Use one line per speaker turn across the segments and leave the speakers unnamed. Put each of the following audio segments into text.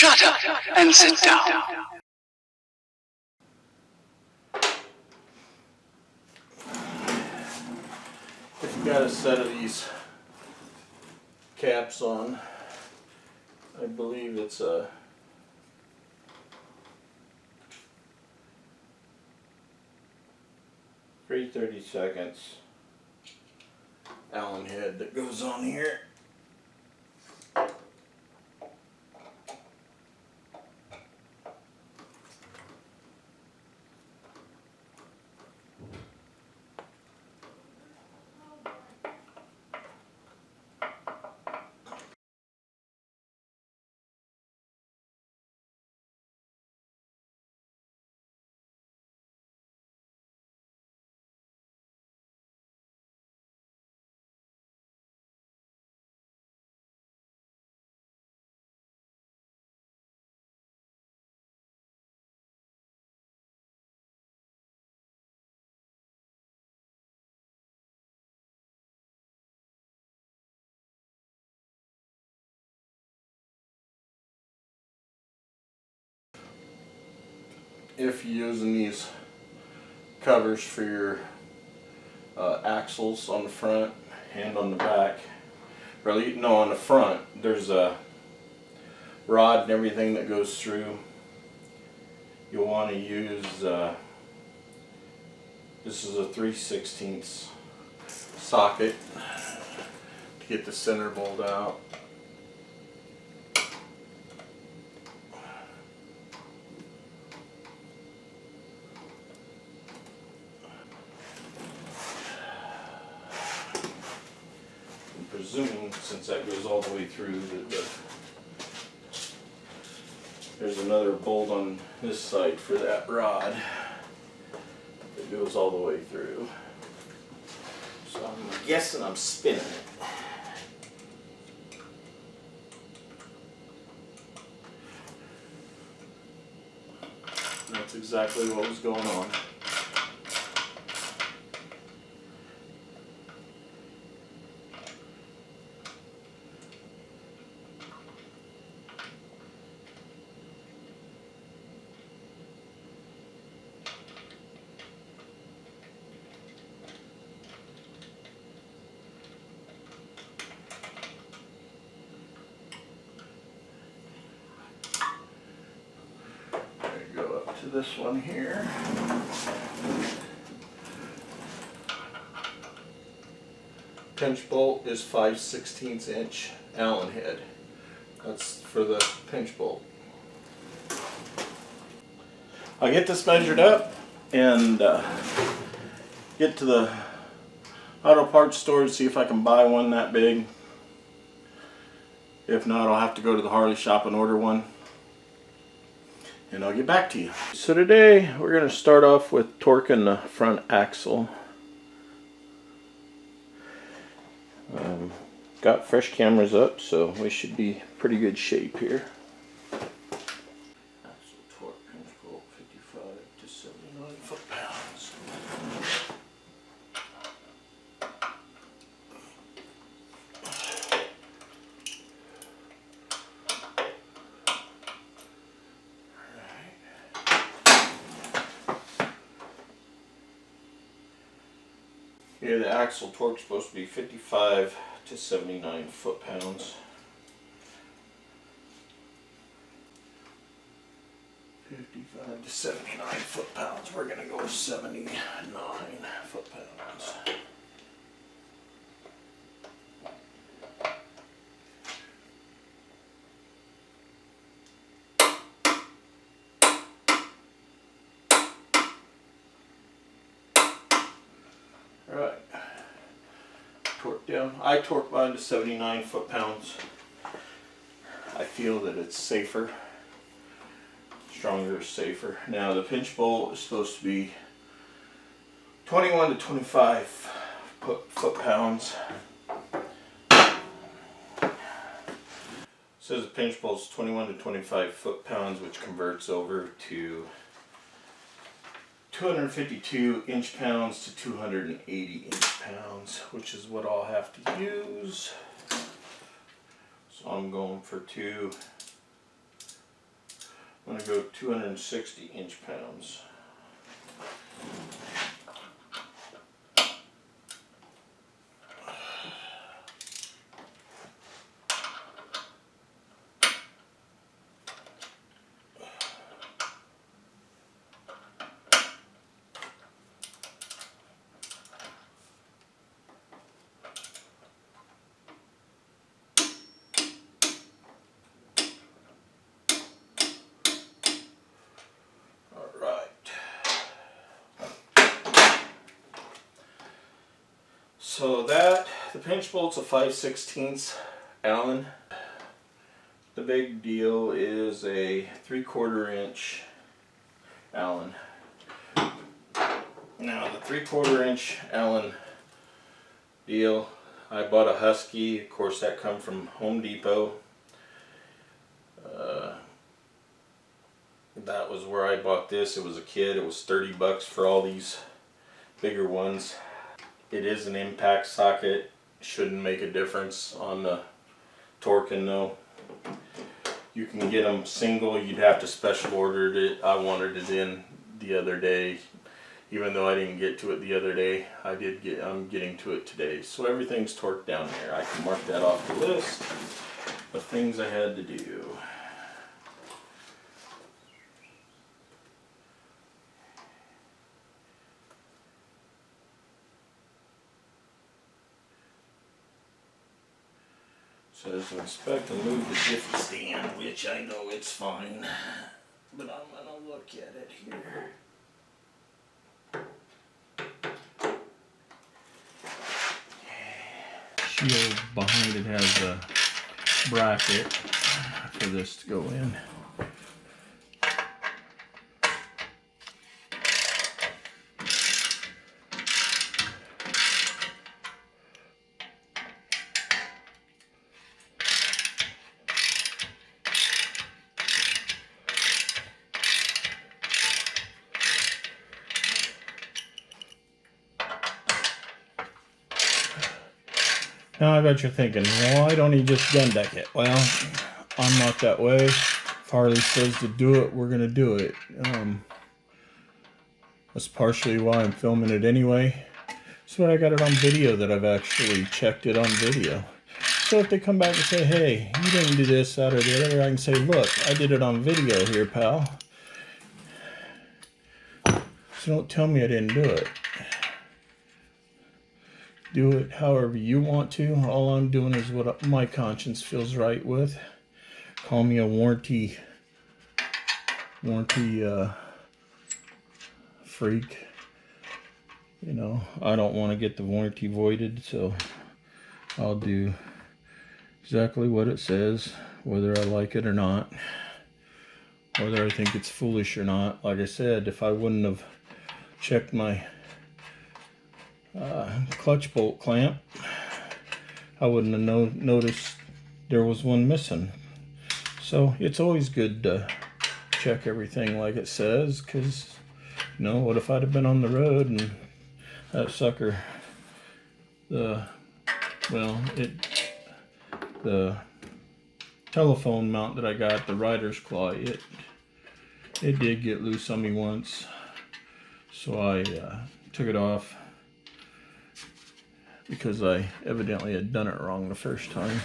Shut up and sit down.
If you got a set of these caps on, I believe it's a .3/32 Allen head that goes on here. If you're using these covers for your axles on the front and on the back, really, no, on the front, there's a rod and everything that goes through. You'll want to use, this is a 3/16 socket to get the center bolt out. Presuming, since that goes all the way through, that there's another bolt on this side for that rod that goes all the way through. So I'm guessing I'm spinning it. That's exactly what was going on. To this one here. Pinch bolt is 5/16 inch Allen head. That's for the pinch bolt. I'll get this measured up and get to the auto parts store to see if I can buy one that big. If not, I'll have to go to the Harley shop and order one. And I'll get back to you. So today we're going to start off with torquing the front axle. Got fresh cameras up, so we should be pretty good shape here. Axle torque pinch bolt 55 to 79 foot-pounds. Here the axle torque is supposed to be 55 to 79 foot-pounds. 55 to 79 foot-pounds. We're going to go with 79 foot-pounds. Alright, torque down. I torque mine to 79 foot-pounds. I feel that it's safer. Stronger is safer. Now the pinch bolt is supposed to be 21 to 25 foot-pounds. It says the pinch bolt is 21 to 25 foot-pounds, which converts over to 252 inch-pounds to 280 inch-pounds, which is what I'll have to use. So I'm going for 2 I'm going to go 260 inch-pounds. So the pinch bolt's a 5/16 Allen. The big deal is a 3/4 inch Allen. Now the 3/4 inch Allen deal, I bought a Husky. Of course, that come from Home Depot. That was where I bought this. It was a kit. It was 30 bucks for all these bigger ones. It is an impact socket. Shouldn't make a difference on the torquing though. You can get them single. You'd have to special order it. I wanted it in the other day. Even though I didn't get to it the other day, I'm getting to it today. So everything's torqued down there. I can mark that off the list of things I had to do. Says inspect and move the jiffy stand, which I know it's fine, but I'm gonna look at it here. Shield behind it has a bracket for this to go in. Now I bet you're thinking, why don't you just gun deck it? Well, I'm not that way. If Harley says to do it, we're gonna do it. That's partially why I'm filming it anyway. So I got it on video that I've actually checked it on video. So if they come back and say, hey, you didn't do this, that, or the other, I can say, look, I did it on video here, pal. So don't tell me I didn't do it. Do it however you want to. All I'm doing is what my conscience feels right with. Call me a warranty freak. You know, I don't want to get the warranty voided, so I'll do exactly what it says, whether I like it or not, whether I think it's foolish or not. Like I said, if I wouldn't have checked my clutch bolt clamp, I wouldn't have noticed there was one missing. So it's always good to check everything like it says, because you know, what if I'd have been on the road and that sucker, the telephone mount that I got, the rider's claw, it did get loose on me once, so I took it off, because I evidently had done it wrong the first time.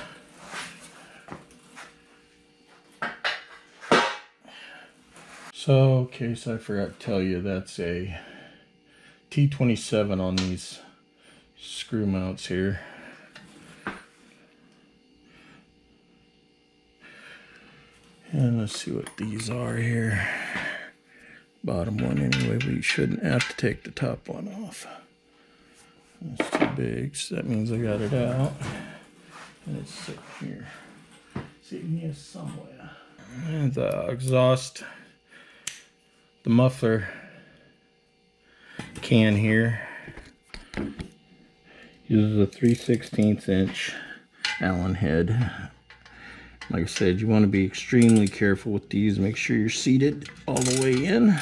So, in case I forgot to tell you, that's a T27 on these screw mounts here. And let's see what these are here. Bottom one anyway, but you shouldn't have to take the top one off. That's too big, so that means I got it out. And it's sitting here. Sitting here somewhere. And the exhaust, the muffler can here uses a 3/16 inch Allen head. Like I said, you want to be extremely careful with these. Make sure you're seated all the way in,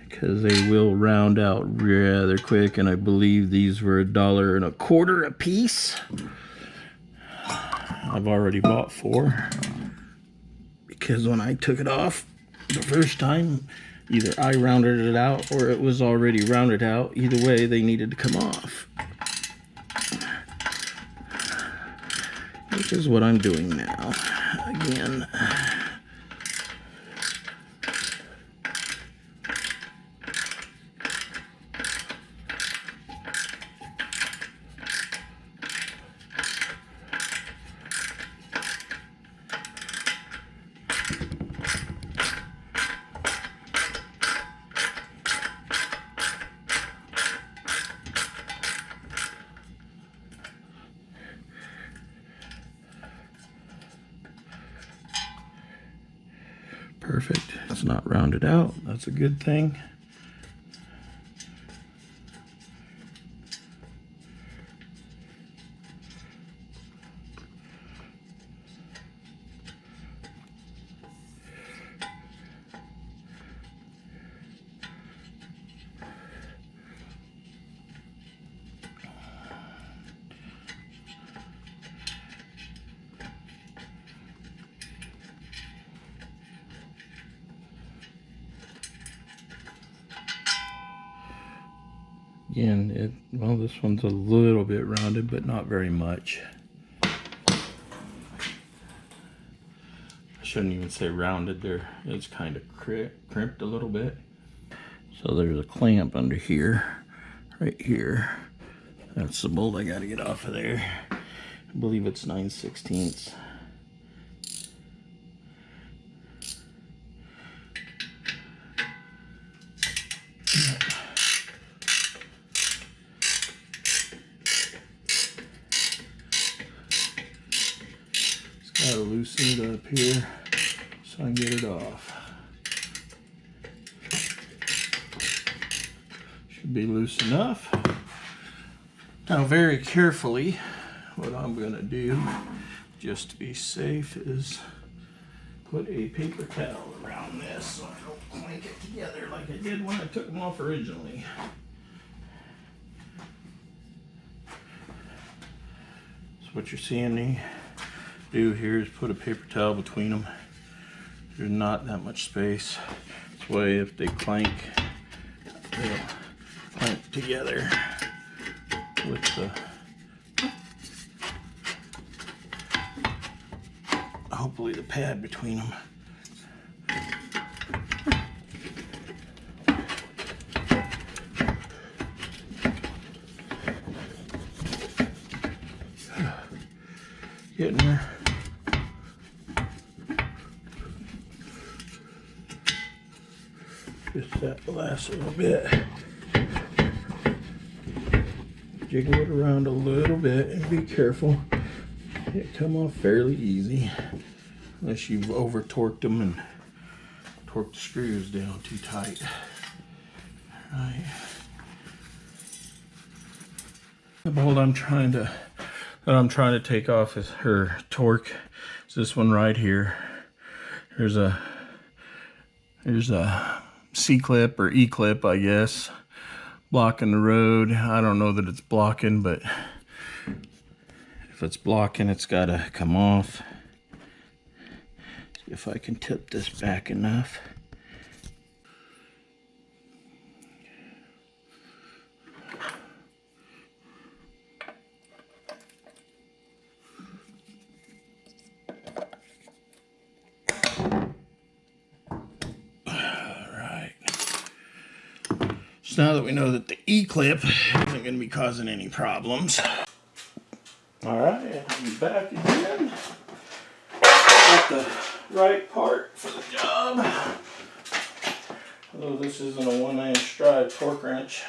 because they will round out rather quick, and I believe these were $1.25 a piece. I've already bought 4
because when I took it off the first time, either I rounded it out or it was already rounded out. Either way, they needed to come off. Which is what I'm doing now. Again. Perfect. It's not rounded out. That's a good thing. Again, well, this one's a little bit rounded, but not very much. I shouldn't even say rounded there. It's kind of crimped a little bit. So there's a clamp under here, right here. That's the bolt I got to get off of there. I believe it's 9/16. Gotta loosen it up here so I can get it off. Should be loose enough. Now very carefully, what I'm gonna do, just to be safe, is put a paper towel around this so I don't clank it together like I did when I took them off originally. So what you're seeing me do here is put a paper towel between them. There's not that much space. This way, if they clank, they'll clank together with the hopefully the pad between them. Getting there. Just that last little bit. Jiggle it around a little bit and be careful. It come off fairly easy, unless you've over torqued them and torqued the screws down too tight. All right. The bolt I'm trying to take off is her torque. It's this one right here. There's a C-clip or E-clip, I guess, blocking the road. I don't know that it's blocking, but if it's blocking, it's got to come off. See if I can tip this back enough. So now that we know that the E-clip isn't going to be causing any problems. Alright, I'm back again. Got the right part for the job. Although this isn't a 1-inch drive torque wrench.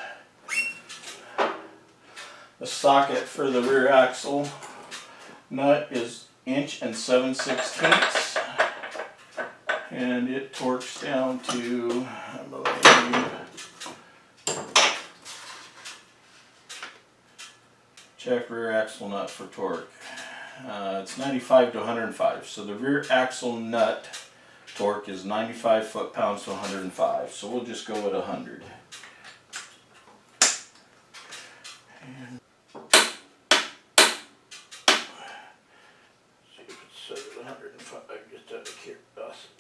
The socket for the rear axle nut is 1 7/16". And it torques down to, I believe, check rear axle nut for torque. It's 95 to 105. So the rear axle nut torque is 95 foot-pounds to 105. So we'll just go with 100. And see if it's set at 105. Just out of curiosity.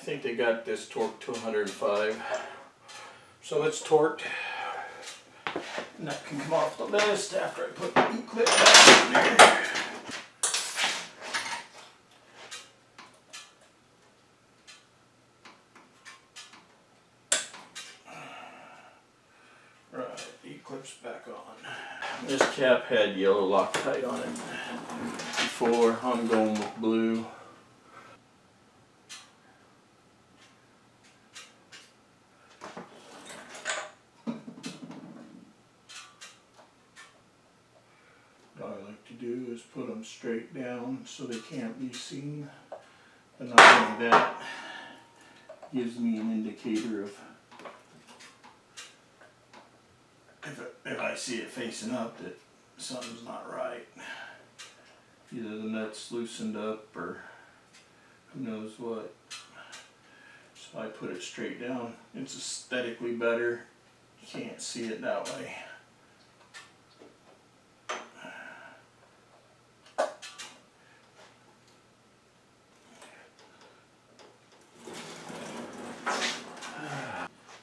think they got this torqued to 105. So it's torqued. And that can come off the list after I put the E-clip back in there. Right, E-clip's back on. This cap had yellow Loctite on it before. I'm going with blue. What I like to do is put them straight down so they can't be seen. And not only that, gives me an indicator of if I see it facing up that something's not right. Either the nut's loosened up or who knows what. So I put it straight down. It's aesthetically better. You can't see it that way.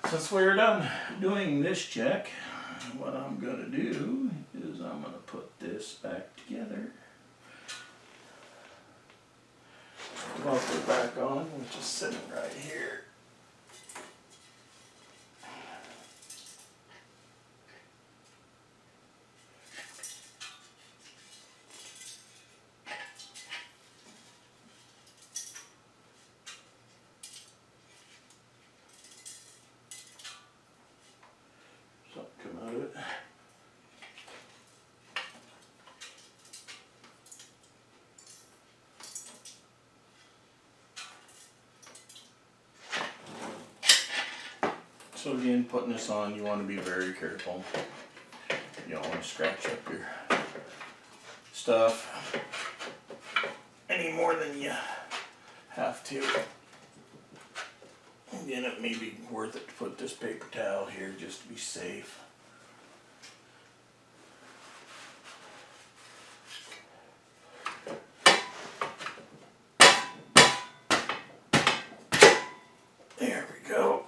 Since we're done doing this check, what I'm going to do is I'm going to put this back together. Muffler back on, which is sitting right here. Something come out of it. So again, putting this on, you want to be very careful. You don't want to scratch up your stuff any more than you have to. Again, it may be worth it to put this paper towel here just to be safe. There we go.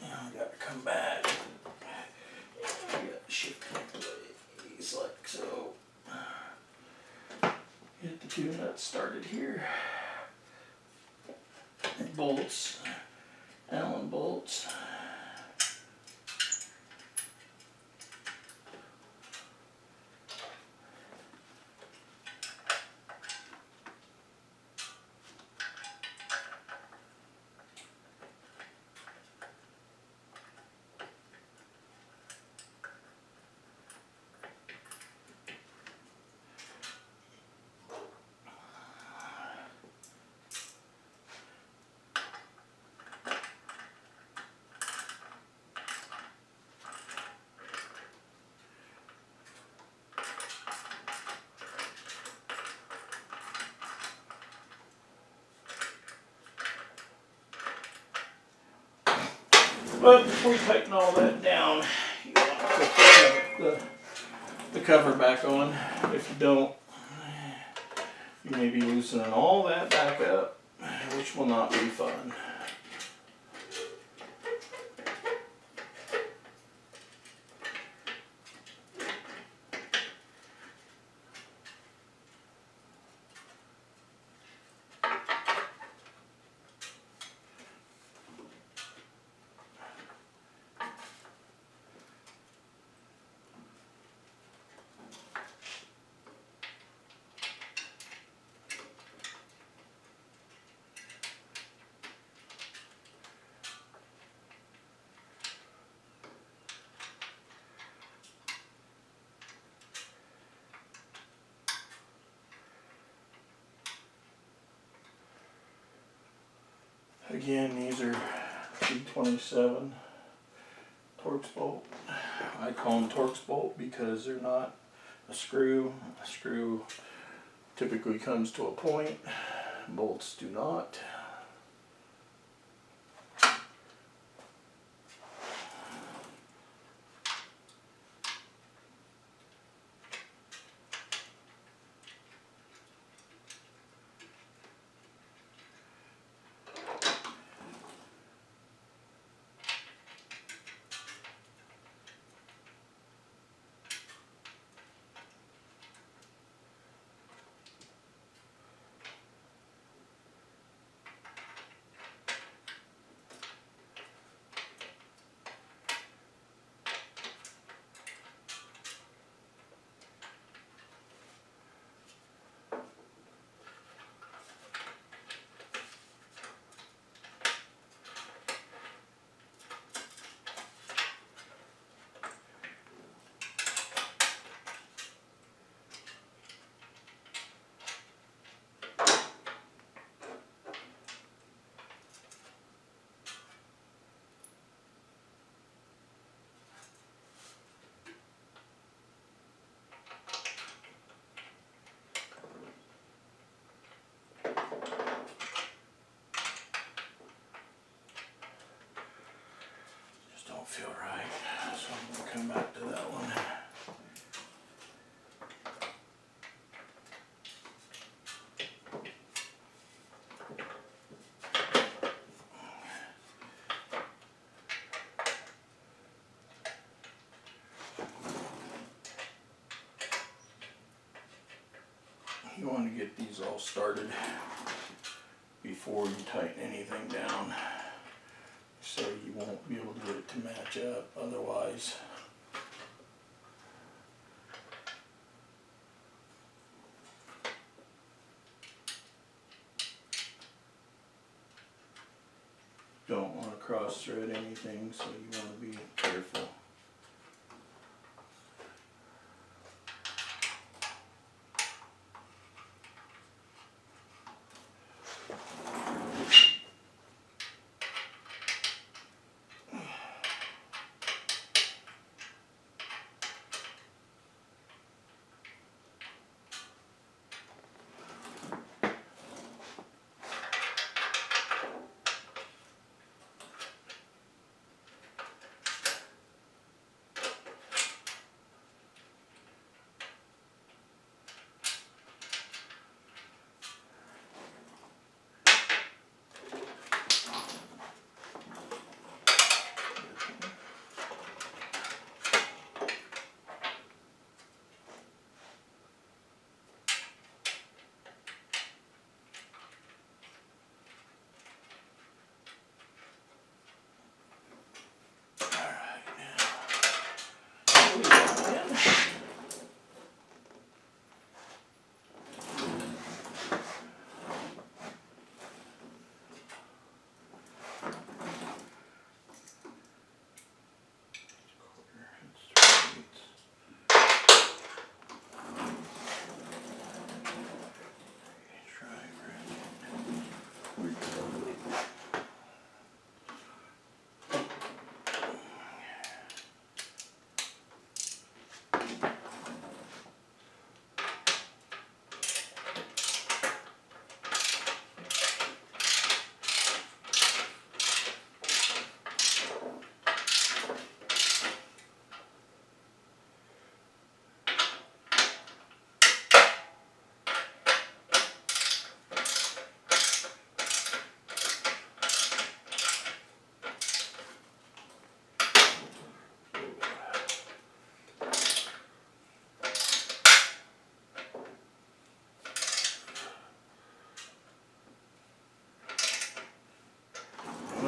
Now I got to come back. I got to shift my blades like so. Get the two nuts started here. Bolts, Allen bolts. But before you tighten all that down, you want to put the cover back on. If you don't, you may be loosening all that back up, which will not be fun. Again, these are C27 Torx bolt. I call them Torx bolt because they're not a screw. A screw typically comes to a point. Bolts do not. feel right, so I'm going to come back to that one. You want to get these all started before you tighten anything down, so you won't be able to get it to match up otherwise. Don't want to cross thread anything, so you want to be careful.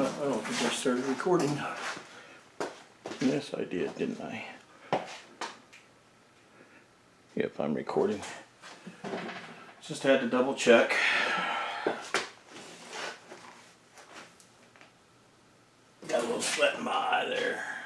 I don't think I started recording. Yes, I did, didn't I? Yep, I'm recording. Just had to double check. Got a little sweat in my eye there.